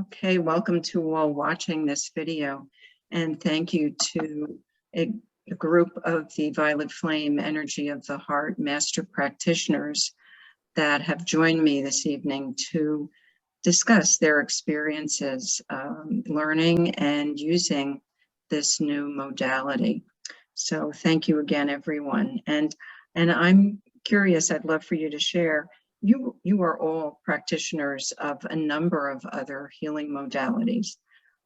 Okay, welcome to all watching this video, and thank you to a group of the Violet Flame Energy of the Heart Master Practitioners that have joined me this evening to discuss their experiences learning and using this new modality. So thank you again, everyone. And I'm curious, I'd love for you to share. You are all practitioners of a number of other healing modalities.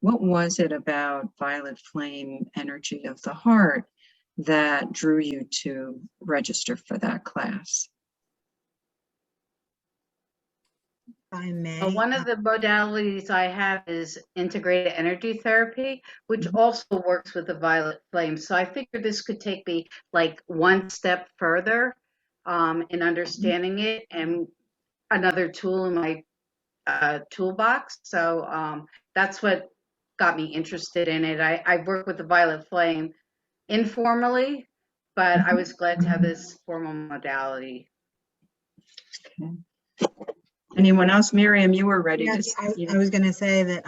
What was it about Violet Flame Energy of the Heart that drew you to register for that class? I may. One of the modalities I have is integrated energy therapy, which also works with the violet flame. So I figured this could take me like one step further in understanding it, and another tool in my toolbox. So that's what got me interested in it. I work with the violet flame informally, but I was glad to have this formal modality. Okay. Anyone else? Miriam, you were ready to say. I was going to say that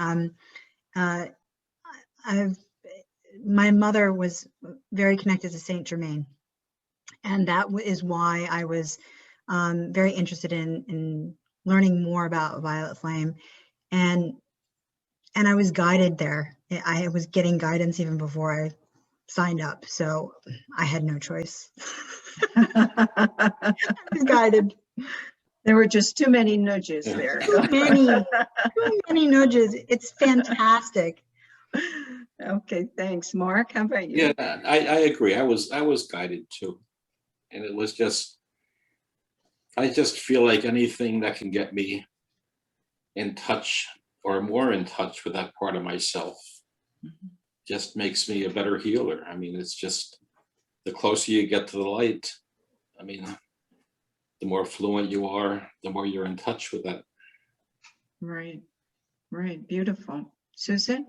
my mother was very connected to Saint Germain, and that is why I was very interested in learning more about Violet Flame, and I was guided there. I was getting guidance even before I signed up, so I had no choice. I was guided. There were just too many nudges there. Too many nudges. It's fantastic. Okay, thanks. Mark, how about you? Yeah, I agree. I was guided too. And it was just, I just feel like anything that can get me in touch or more in touch with that part of myself just makes me a better healer. I mean, it's just the closer you get to the light, I mean, the more fluent you are, the more you're in touch with that. Right, right, beautiful. Susan?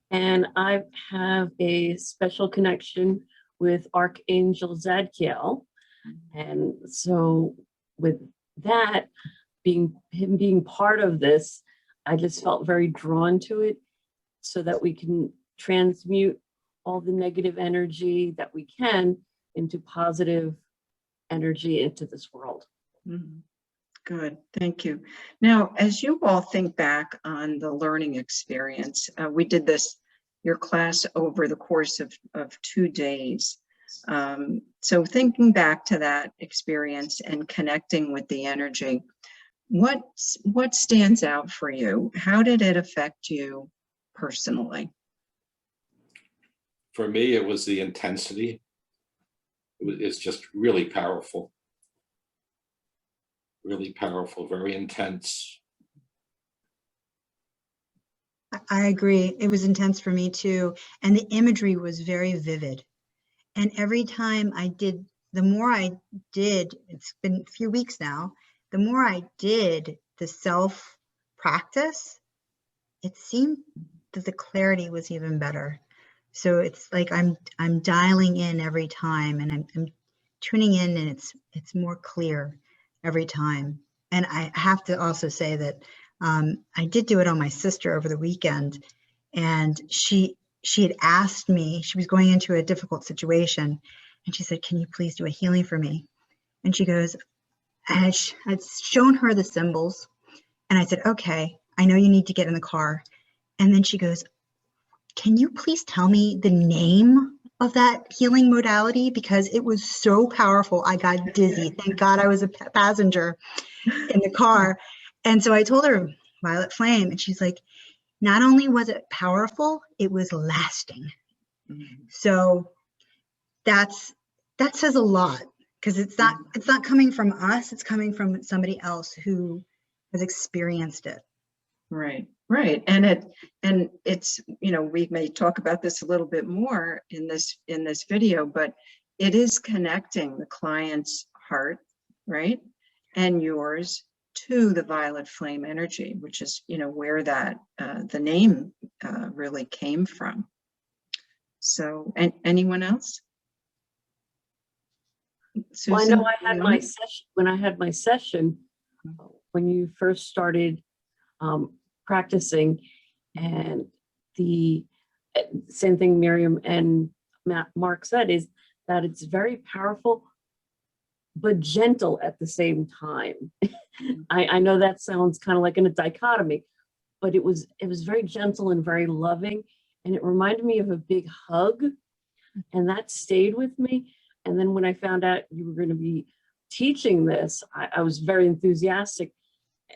And I have a special connection with Archangel Zadkiel. And so with that, him being part of this, I just felt very drawn to it so that we can transmute all the negative energy that we can into positive energy into this world. Good, thank you. Now, as you all think back on the learning experience, we did your class over the course of 2 days. So thinking back to that experience and connecting with the energy, what stands out for you? How did it affect you personally? For me, it was the intensity. It's just really powerful. Really powerful, very intense. I agree. It was intense for me too. And the imagery was very vivid. And every time I did, the more I did, it's been a few weeks now, the more I did the self practice, it seemed that the clarity was even better. So it's like I'm dialing in every time, and I'm tuning in, and it's more clear every time. And I have to also say that I did do it on my sister over the weekend, and she had asked me, she was going into a difficult situation, and she said, "Can you please do a healing for me?" And she goes, I'd shown her the symbols, and I said, "Okay, I know you need to get in the car." And then she goes, "Can you please tell me the name of that healing modality? Because it was so powerful. I got dizzy. Thank God I was a passenger in the car." And so I told her Violet Flame, and she's like, not only was it powerful, it was lasting. So that says a lot, because it's not coming from us, it's coming from somebody else who has experienced it. Right, right. And it's, we may talk about this a little bit more in this video, but it is connecting the client's heart, right, and yours to the Violet Flame energy, which is, where that the name really came from. So, and anyone else? Susan, well, I know I had my session when you first started practicing, and the same thing Miriam and Mark said is that it's very powerful, but gentle at the same time. I know that sounds kind of like in a dichotomy, but it was very gentle and very loving. And it reminded me of a big hug, and that stayed with me. And then when I found out you were going to be teaching this, I was very enthusiastic,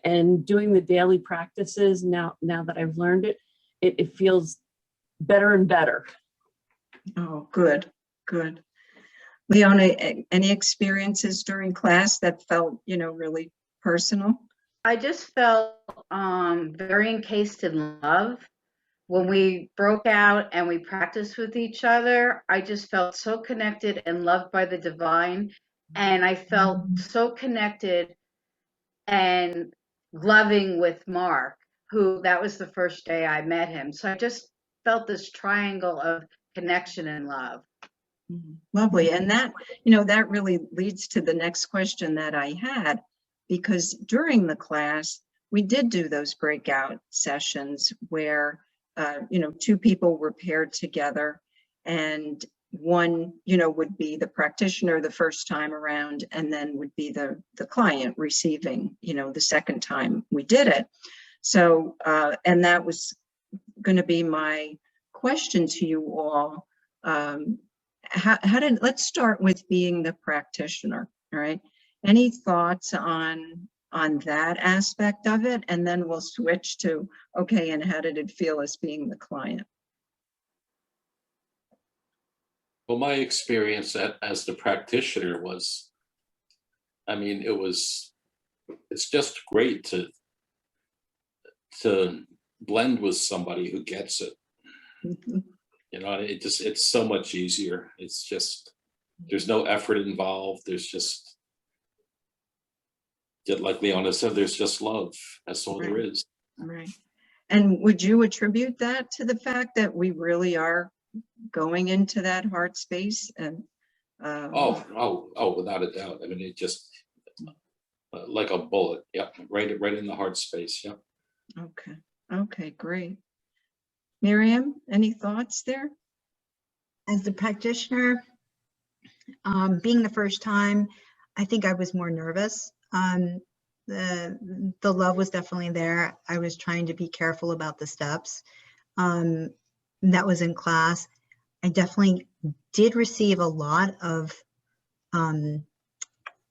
and doing the daily practices now that I've learned it, it feels better and better. Oh, good, good. Leona, any experiences during class that felt, really personal? I just felt very encased in love. When we broke out and we practiced with each other, I just felt so connected and loved by the divine. And I felt so connected and loving with Mark, who that was the first day I met him. So I just felt this triangle of connection and love. Lovely. And that, that really leads to the next question that I had, because during the class, we did do those breakout sessions where, two people were paired together, and one, would be the practitioner the first time around, and then would be the client receiving, the second time we did it. So, and that was going to be my question to you all. Let's start with being the practitioner, all right? Any thoughts on that aspect of it? And then we'll switch to, okay, and how did it feel as being the client? Well, my experience as the practitioner was, it's just great to blend with somebody who gets it. It's so much easier. It's just, there's no effort involved. There's just like Leona said, there's just love. That's all there is. Right. And would you attribute that to the fact that we really are going into that heart space? And without a doubt. It just like a bullet. Yep, right in the heart space. Yep. Okay, great. Miriam, any thoughts there? As the practitioner, being the first time, I think I was more nervous. The love was definitely there. I was trying to be careful about the steps. That was in class. I definitely did receive a lot of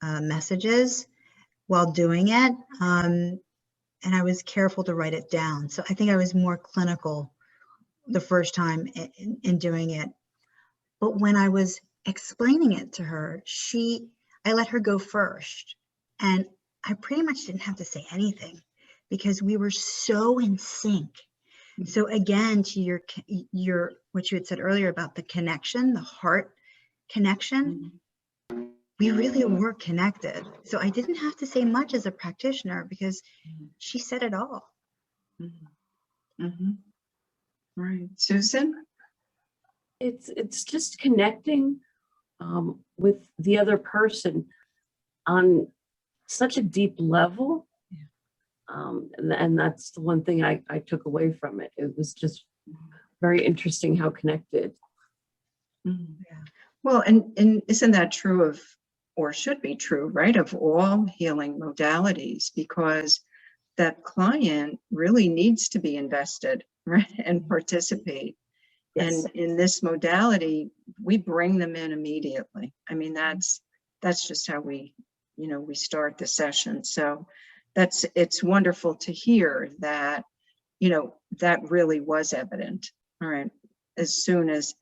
messages while doing it, and I was careful to write it down. So I think I was more clinical the first time in doing it. But when I was explaining it to her, I let her go first, and I pretty much didn't have to say anything because we were so in sync. So again, to your what you had said earlier about the connection, the heart connection, we really were connected. So I didn't have to say much as a practitioner because she said it all. Right. Susan? It's just connecting with the other person on such a deep level. And that's the one thing I took away from it. It was just very interesting how connected. Yeah. Well, and isn't that true of, or should be true, right, of all healing modalities, because that client really needs to be invested, right, and participate. Yes. And in this modality, we bring them in immediately. That's just how we start the session. So it's wonderful to hear that, that really was evident. All right. As soon as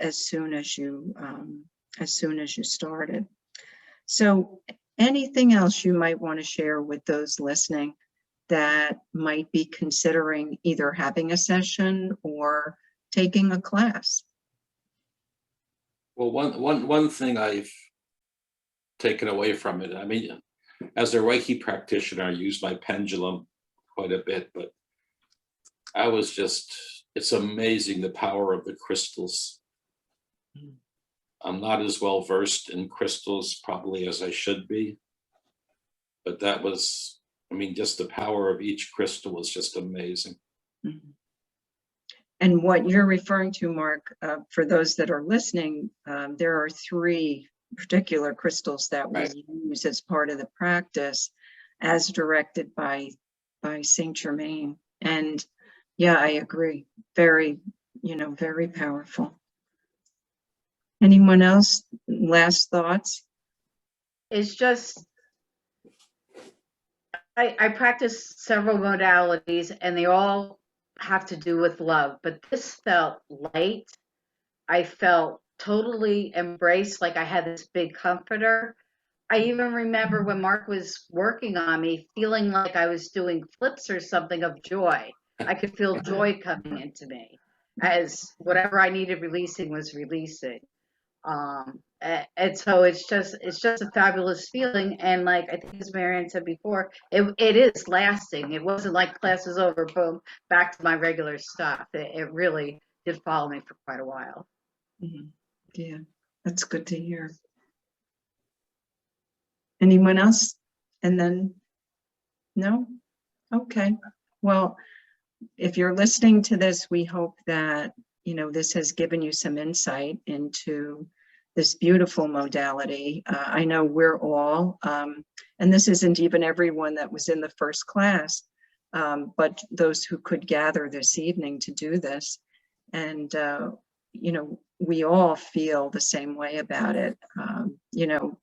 you started. So anything else you might want to share with those listening that might be considering either having a session or taking a class? Well, one thing I've taken away from it, as a Reiki practitioner, I use my pendulum quite a bit, but it's amazing the power of the crystals. I'm not as well versed in crystals probably as I should be, but that was, just the power of each crystal was just amazing. Mhm. And what you're referring to, Mark, for those that are listening, there are 3 particular crystals that we Right. use as part of the practice as directed by Saint Germain. And yeah, I agree. Very, very powerful. Anyone else? Last thoughts? It's just, I practice several modalities and they all have to do with love, but this felt light. I felt totally embraced, like I had this big comforter. I even remember when Mark was working on me, feeling like I was doing flips or something of joy. I could feel joy coming into me as whatever I needed releasing was releasing. And so it's just a fabulous feeling. And like I think as Marianne said before, it is lasting. It wasn't like class is over, boom, back to my regular stuff. It really did follow me for quite a while. Mhm. Yeah, that's good to hear. Anyone else? And then, no? Okay. Well, if you're listening to this, we hope that, this has given you some insight into this beautiful modality. I know we're all, and this isn't even everyone that was in the first class, but those who could gather this evening to do this. And, we all feel the same way about it,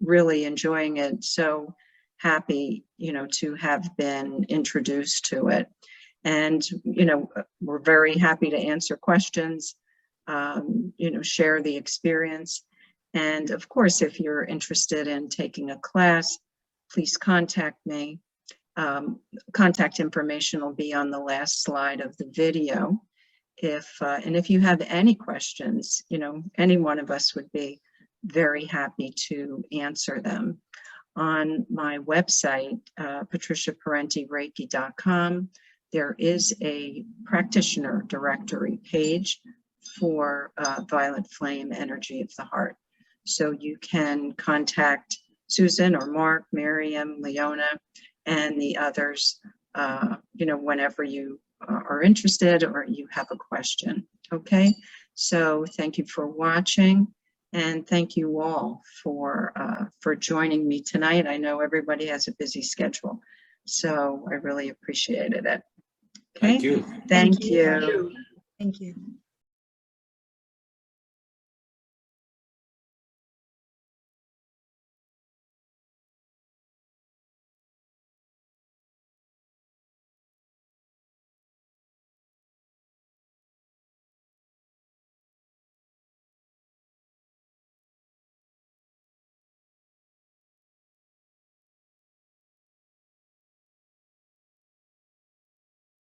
really enjoying it. So happy, to have been introduced to it. And, we're very happy to answer questions, share the experience. And of course, if you're interested in taking a class, please contact me. Contact information will be on the last slide of the video. And if you have any questions, any one of us would be very happy to answer them. On my website, patriciaparentireiki.com, there is a practitioner directory page for Violet Flame Energy of the Heart. So you can contact Susan or Mark, Miriam, Leona, and the others, whenever you are interested or you have a question. Okay, so thank you for watching. And thank you all for joining me tonight. I know everybody has a busy schedule, so I really appreciated it. Okay. Thank you. Thank Thank you. you. Thank you.